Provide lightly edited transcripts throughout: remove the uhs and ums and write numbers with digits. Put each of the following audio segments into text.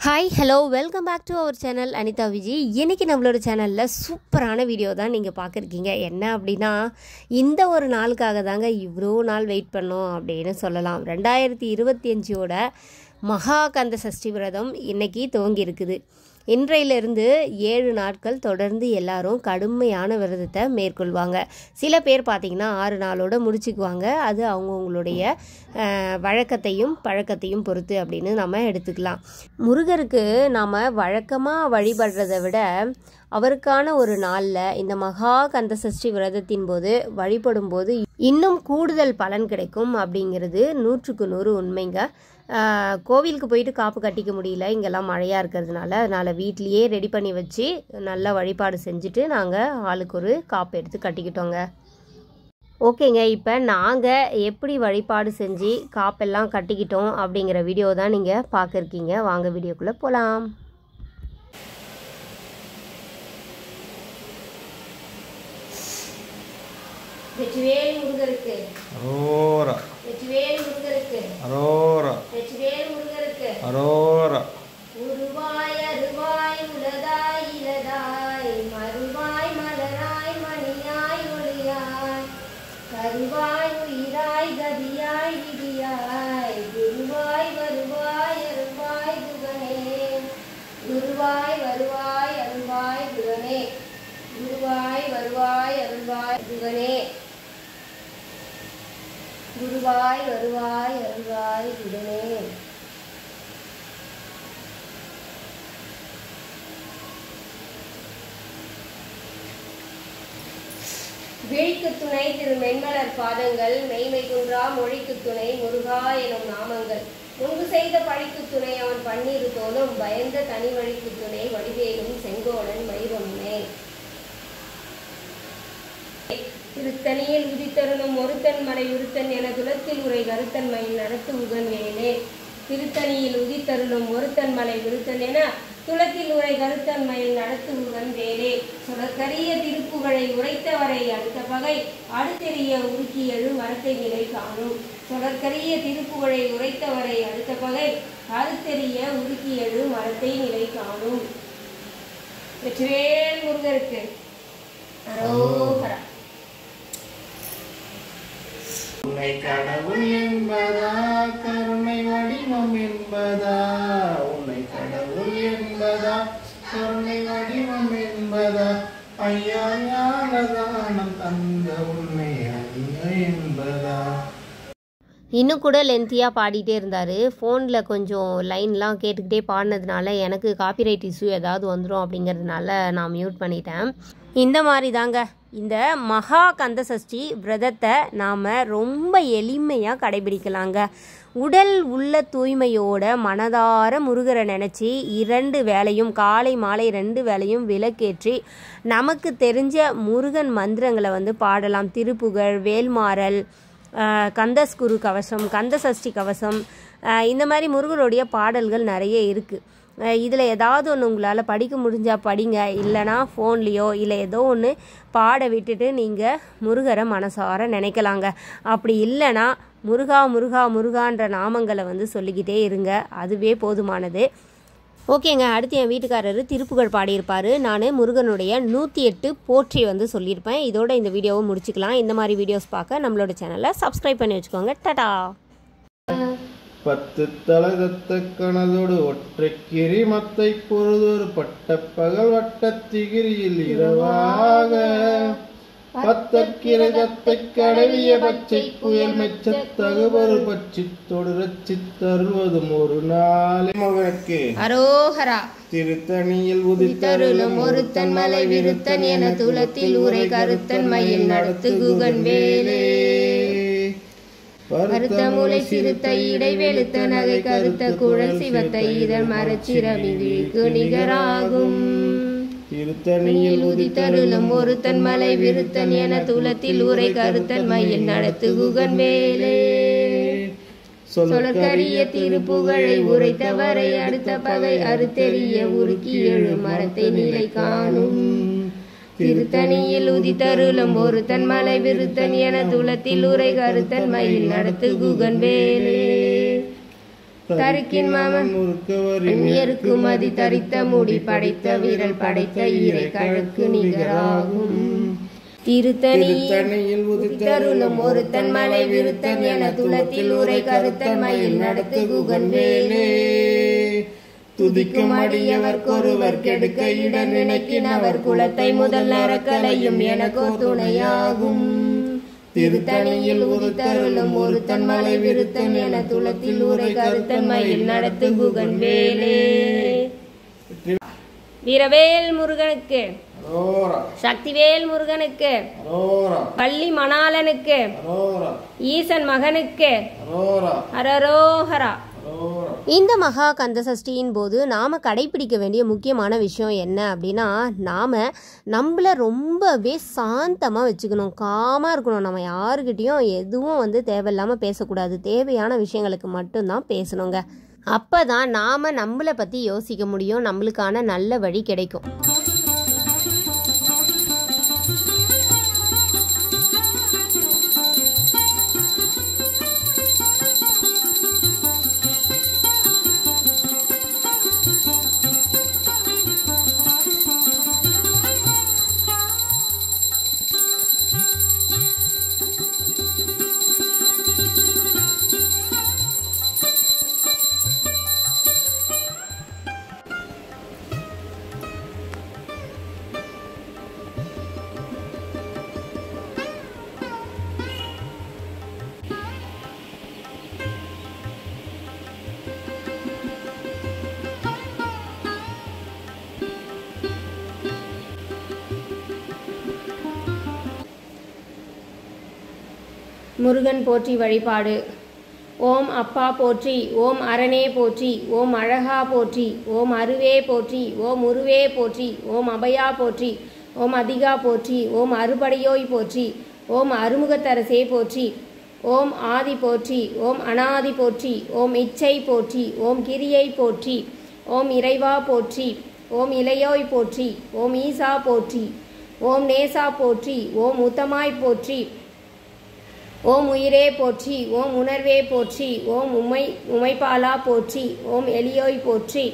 Hi hello welcome back to our channel Anitha Vijay. இன்றைக்கி நம்மளோட சேனலில் சூப்பரான வீடியோ தான் நீங்கள் பார்க்குறீங்க. என்ன அப்படின்னா, இந்த ஒரு நாளுக்காக தாங்க இவ்வளோ நாள் வெயிட் பண்ணோம் அப்படின்னு சொல்லலாம். 2025ஓட மகா கந்த சஷ்டி விரதம் இன்றைக்கி துவங்கியிருக்குது. இன்றையிலிருந்து 7 நாட்கள் தொடர்ந்து எல்லாரும் கடுமையான விரதத்தை மேற்கொள்வாங்க. சில பேர் பார்த்திங்கன்னா 6 நாளோடு முடிச்சுக்குவாங்க. அது அவங்கவுங்களுடைய வழக்கத்தையும் பழக்கத்தையும் பொறுத்து அப்படின்னு நம்ம எடுத்துக்கலாம். முருகருக்கு நாம் வழக்கமாக வழிபடுறதை விட அவருக்கான ஒரு நாளில் இந்த மகா கந்த சஷ்டி விரதத்தின் போது வழிபடும் போது இன்னும் கூடுதல் பலன் கிடைக்கும் அப்படிங்கிறது 100க்கு 100 உண்மைங்க. கோவிலுக்கு போயிட்டு காப்பு கட்டிக்க முடியல, இங்கெல்லாம் மழையாக இருக்கிறதுனால. அதனால் வீட்லேயே ரெடி பண்ணி வச்சு நல்லா வழிபாடு செஞ்சுட்டு நாங்கள் ஆளுக்கு ஒரு காப்பு எடுத்து கட்டிக்கிட்டோங்க. ஓகேங்க, இப்போ நாங்கள் எப்படி வழிபாடு செஞ்சு காப்பெல்லாம் கட்டிக்கிட்டோம் அப்படிங்கிற வீடியோ தான் நீங்கள் பார்க்குறீங்க. வாங்க வீடியோக்குள்ளே போகலாம். வெற்றிவேல் முருகருக்கு அரோரா, வெற்றிவேல் முருகருக்கு அரோரா, வெற்றிவேல் முருகருக்கு அரோரா. உருவாய் அருவாய் உலதாய் இலதாய் மறுவாய் மலராய் மணியாய் ஒளியாய் கருவாய் உயிராய் கதியாய் விதியாய் குருவாய் வருவாய் அருள்வாய் குகனே, குருவாய் வருவாய் அருள்வாய் குகனே, குருவாய் வருவாய் அருள்வாய் குகனே, குருவாய் வருவாய் அருள்வாய் குகனே. விழிக்கு துணை திரு மென்மலர் பாதங்கள், மெய்மை குன்றா மொழிக்கு துணை முருகா எனும் நாமங்கள், முன்பு செய்த பழிக்கு துணை அவன் பன்னீரு தோலும், பயந்த தனி வழிக்கு துணை வடிவேலும் செங்கோடன் மயிரொன்னே. திருத்தணியில் உதித்தருளும் ஒருத்தன் மலை உருத்தன் என துலத்தில் உரை கருத்தன் மயில் நடத்து உகன் வேலே. திருத்தணியில் உதித்தருளும் ஒருத்தன் மலை விருத்தன் என துலத்தில் உரை கருத்தன் மயில் நடத்து உகன் வேலே. சுடற்கரிய திருப்புகழை உரைத்தவரை அடுத்த பகை அடுத்தெறிய உருக்கி எழு மரத்தை நிலை காணும். சுடற்கரிய திருப்புகழை உரைத்தவரை அடுத்த பகை அடுத்தெறிய உருக்கி எழு மரத்தை நிலை காணும். வெற்றிவேல் முருகருக்கு அரோகரா. உன்னை கடவுள் என்பதா கருணை வடிவம் என்பதா, உன்னை கடவுள் என்பதா கருணை வடிவம் என்பதா, ஐயா ஞானதானம் தந்த உண்மை அல்ல என்பதா. இன்னும் கூட லென்த்தியாக பாடிட்டே இருந்தார். ஃபோனில் கொஞ்சம் லைன்லாம் கேட்டுக்கிட்டே பாடினதுனால எனக்கு காப்பிரைட் இஷ்யூ ஏதாவது வந்துடும் அப்படிங்கிறதுனால நான் மியூட் பண்ணிட்டேன். இந்த மாதிரி தாங்க இந்த மகா கந்த சஷ்டி விரதத்தை நாம் ரொம்ப எளிமையாக கடைபிடிக்கலாங்க. உடல் உள்ள தூய்மையோட மனதார முருகரை நினச்சி 2 வேளையும் காலை மாலை 2 வேளையும் விளக்கேற்றி நமக்கு தெரிஞ்ச முருகன் மந்திரங்களை பாடலாம். திருப்புகழ், வேல்மாறல், கந்தஸ்குரு கவசம், கந்த சஷ்டி கவசம், இந்த மாதிரி முருகருடைய பாடல்கள் நிறைய இருக்குது. இதில் ஏதாவது ஒன்று உங்களால் படிக்க முடிஞ்சால் படிங்க, இல்லைனா ஃபோன்லேயோ இல்லை ஏதோ ஒன்று பாட விட்டுட்டு நீங்கள் முருகரை மனசார நினைக்கலாங்க. அப்படி இல்லைனா முருகா முருகா முருகான்ற நாமங்களை சொல்லிக்கிட்டே இருங்க, அதுவே போதுமானது. ஓகேங்க, அடுத்து என் வீட்டுக்காரர் திருப்புகழ் பாடியிருப்பார். நான் முருகனுடைய 108 போற்றி சொல்லியிருப்பேன். இதோட இந்த வீடியோவை முடிச்சுக்கலாம். இந்த மாதிரி வீடியோஸ் பார்க்க நம்மளோட சேனலை சப்ஸ்கிரைப் பண்ணி வச்சுக்கோங்க. டடா. 10 தலதத்த கணதோடு ஒற்றைக்கிரி மத்தை பொழுதொரு பட்ட பகல் வட்டத்திகிரியில் இரவாக, 10 கிரகத்தை கடவிய பச்சை புயல் மெச்ச தகுபொரு பச்சி தொடு ரச்சி தருவதும் ஒரு நாளை மகனுக்கு அரோகரா. திருத்தணியில் உதித்தருளும் ஒருத்தன் மலை விருத்தன் என துலத்தில் உரை கருத்தன் மயில் நடத்து குகன் வேலே. கருத்த மூளை சிறுத்த இடை வெளுத்த நகை கருத்த குழல் சிவத்த இதழ் மரச்சிரமிக்கு நிகராகும். திருத்தணியில் உதித்தருளும் ஒருத்தன் மலை விருத்தன் என துலத்தில் உரை கருத்தன் மயில் நடத்து குகன் வேலே. சொலக்கரிய திருப்புகழை உரைத்தவரை அடுத்த பகை அறுத்தெறிய உருக்கி எழு மரத்தை நிலை காணும். திருத்தணியில் உதித்தருளும் ஒருத்தன் மலை விருத்தன் என துலத்தில் உரை கருத்தன் மயில் நடத்து குகன் வேலே. தருக்கின் மாமன் முறுக்கவரிக்கு மதி தரித்த முடி படைத்த வீரல் படைத்த ஈரை கழுக்கு நிகராகும் திருத்தணியில் உதித்தருளும் ஒருத்தன் மலை விருத்தன் என துளத்தில் உரை கருத்தன் மயில் நடத்து குகன் வேலே துதிக்கும் அடியவர்க்கொருவர் கெடுக்க இட நினைக்கினவர் குலத்தை முதல் நரக்கலையும் எனக்கோ துணையாகும் திருத்தணியில் உதித்தருளும் ஒருத்தன் மலை விருத்தன் என துளத்தில் உரை கருத்தன் மயில் நடத்து குகன் வேலே. வீரவேல் முருகனுக்கு, சக்திவேல் முருகனுக்கு, பள்ளி மணாலனுக்கு, ஈசன் மகனுக்கு அரரோஹரா. இந்த மகா கந்த சஷ்டியின் போது நாம் கடைபிடிக்க வேண்டிய முக்கியமான விஷயம் என்ன அப்படின்னா, நாம் நம்மளை ரொம்பவே சாந்தமாக வச்சுக்கணும், காமாக இருக்கணும். நம்ம யாருக்கிட்டேயும் எதுவும் தேவையில்லாமல் பேசக்கூடாது, தேவையான விஷயங்களுக்கு மட்டும்தான் பேசணுங்க. அப்போ தான் நாம் நம்மளை பற்றி யோசிக்க முடியும், நம்மளுக்கான நல்ல வழி கிடைக்கும். முருகன் போற்றி வழிபாடு. ஓம் அப்பா போற்றி, ஓம் அரணே போற்றி, ஓம் அழகா போற்றி, ஓம் அருவே போற்றி, ஓம் உருவே போற்றி, ஓம் அபயா போற்றி, ஓம் அதிகா போற்றி, ஓம் அறுபடையோய் போற்றி, ஓம் அருமுகத்தரசே போற்றி, ஓம் ஆதி போற்றி, ஓம் அநாதி போற்றி, ஓம் இச்சை போற்றி, ஓம் கிரியை போற்றி, ஓம் இறைவா போற்றி, ஓம் இளையோய் போற்றி, ஓம் ஈசா போற்றி, ஓம் நேசா போற்றி, ஓம் உத்தமாய் போற்றி, ஓம் உயிரே போற்றி, ஓம் உணர்வே போற்றி, ஓம் உமைப்பாலா போற்றி, ஓம் எலியோய் போற்றி,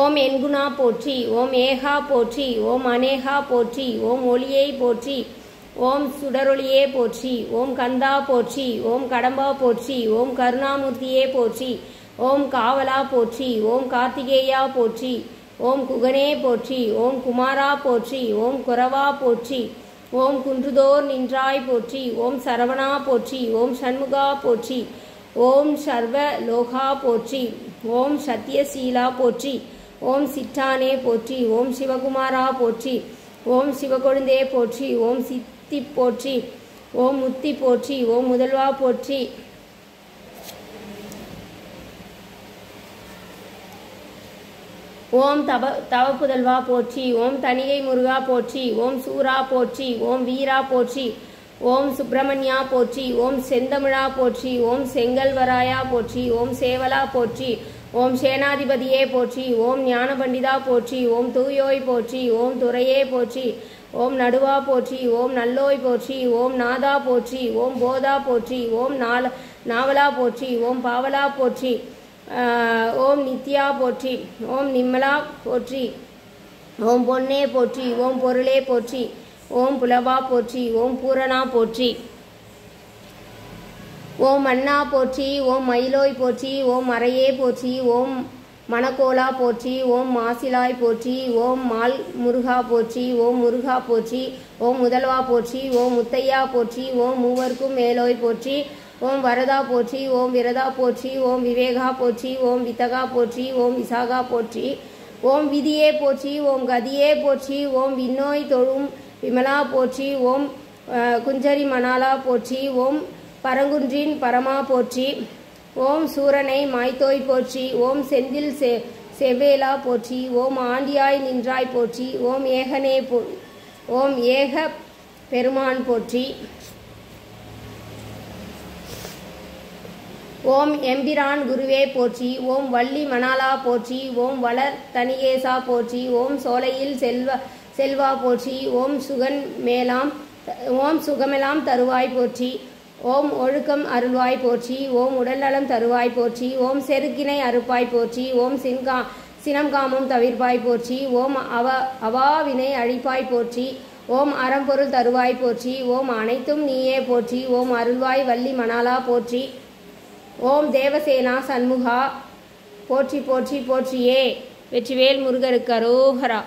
ஓம் என்குணா போற்றி, ஓம் ஏகா போற்றி, ஓம் அநேகா போற்றி, ஓம் ஒளியை போற்றி, ஓம் சுடரொளியே போற்றி, ஓம் கந்தா போற்றி, ஓம் கடம்பா போற்றி, ஓம் கருணாமூர்த்தியே போற்றி, ஓம் காவலா போற்றி, ஓம் கார்த்திகேயா போற்றி, ஓம் குகனே போற்றி, ஓம் குமாரா போற்றி, ஓம் குரவா போற்றி, ஓம் குன்றுதோர் நின்றாய் போற்றி, ஓம் சரவணா போற்றி, ஓம் சண்முகா போற்றி, ஓம் சர்வ லோகா போற்றி, ஓம் சத்யசீலா போற்றி, ஓம் சிட்டானே போற்றி, ஓம் சிவகுமாரா போற்றி, ஓம் சிவகொழுந்தே போற்றி, ஓம் சித்தி போற்றி, ஓம் முத்தி போற்றி, ஓம் முதல்வா போற்றி, ஓம் தவப்புதல்வா போற்றி, ஓம் தனிகை முருகா போற்றி, ஓம் சூரா போற்றி, ஓம் வீரா போற்றி, ஓம் சுப்பிரமணியா போற்றி, ஓம் செந்தமிழா போற்றி, ஓம் செங்கல்வராயா போற்றி, ஓம் சேவலா போற்றி, ஓம் சேனாதிபதியே போற்றி, ஓம் ஞான பண்டிதா போற்றி, ஓம் தூயோய் போற்றி, ஓம் துரையே போற்றி, ஓம் நடுவா போற்றி, ஓம் நல்லோய் போற்றி, ஓம் நாதா போற்றி, ஓம் போதா போற்றி, ஓம் நாவலா போற்றி, ஓம் பாவலா போற்றி, ஓம் நித்யா போற்றி, ஓம் நிம்மலா போற்றி, ஓம் பொன்னே போற்றி, ஓம் பொருளே போற்றி, ஓம் புலவா போற்றி, ஓம் பூரணா போற்றி, ஓம் மன்னா போற்றி, ஓம் மயிலோய் போற்றி, ஓம் மறையே போற்றி, ஓம் மணக்கோலா போற்றி, ஓம் மாசிலாய் போற்றி, ஓம் மால் முருகா போற்றி, ஓம் முருகா போற்றி, ஓம் முதல்வா போற்றி, ஓம் முத்தையா போற்றி, ஓம் மூவர்க்கும் மேலோய் போற்றி, ஓம் வரதா போற்றி, ஓம் விரதா போற்றி, ஓம் விவேகா போற்றி, ஓம் வித்தகா போற்றி, ஓம் விசாகா போற்றி, ஓம் விதியே போற்றி, ஓம் கதியே போற்றி, ஓம் விண்ணோய் தொழும் விமலா போற்றி, ஓம் குஞ்சரி மணாலா போற்றி, ஓம் பரங்குன்றின் பரமா போற்றி, ஓம் சூரனை மாய்த்தோய் போற்றி, ஓம் செந்தில் செவ்வேலா போற்றி, ஓம் ஆண்டியாய் நின்றாய் போற்றி, ஓம் ஏகனே ஓம் ஏக பெருமான் போற்றி, ஓம் எம்பிரான் குருவே போற்றி, ஓம் வள்ளி மணாலா போற்றி, ஓம் வளர் தனிகேசா போற்றி, ஓம் சோலையில் செல்வா போற்றி, ஓம் சுகமெலாம் தருவாய் போற்றி, ஓம் ஒழுக்கம் அருள்வாய் போற்றி. ஓம் உடல்நலம் தருவாய் போற்றி. ஓம் செருக்கினை அறுப்பாய் போற்றி. ஓம் சினம்காமம் தவிர்ப்பாய் போற்றி. ஓம் அவாவினை அழிப்பாய் போற்றி. ஓம் அறம்பொருள் தருவாய் போற்றி. ஓம் அனைத்தும் நீயே போற்றி. ஓம் அருள்வாய் வள்ளி மணாலா போற்றி. ஓம் தேவசேனா சண்முகா போற்றி போற்றி போற்றியே. வெற்றிவேல் முருகருக்கு அரோகரா.